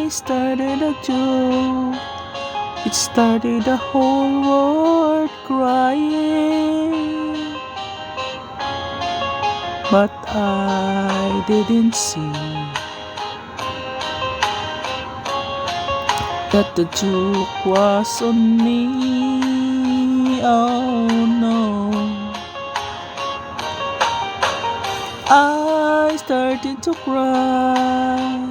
I started a joke. It started the whole world crying, but I didn't see that the joke was on me. Oh no, I started to cry.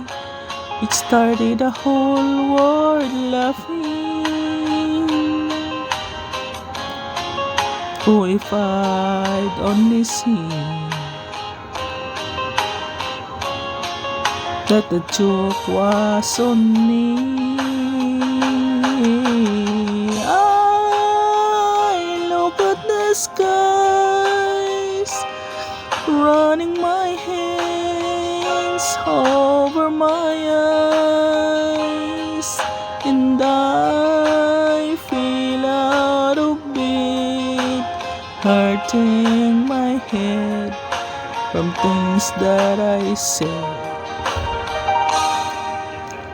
It started the whole world laughing. Oh, if I'd only seen that the joke was on me. I look at the skies, running my hands over my eyes, and I feel out of it, hurting my head from things that I said,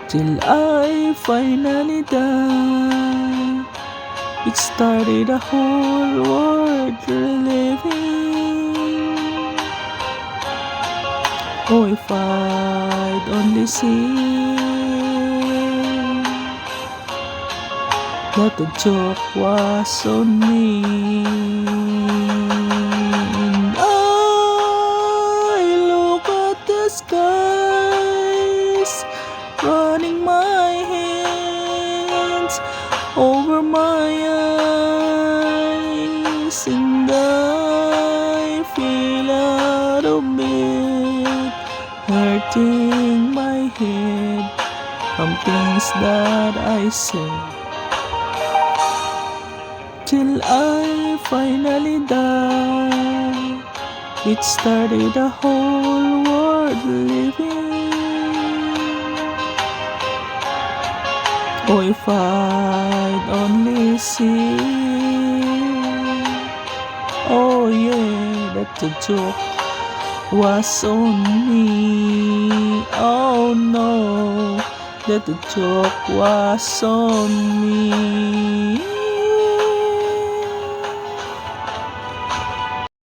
till I finally died. It started a whole world reliving. Oh, if I'd only seen that the joke was on me. And I look at the skies, running my hands over my eyes, and I feel out of it, hurting my head from things that I said, till I finally died. It started a whole world living. Oh, if I'd only see, oh yeah, that the joke was on me. Oh no, that the joke was on me.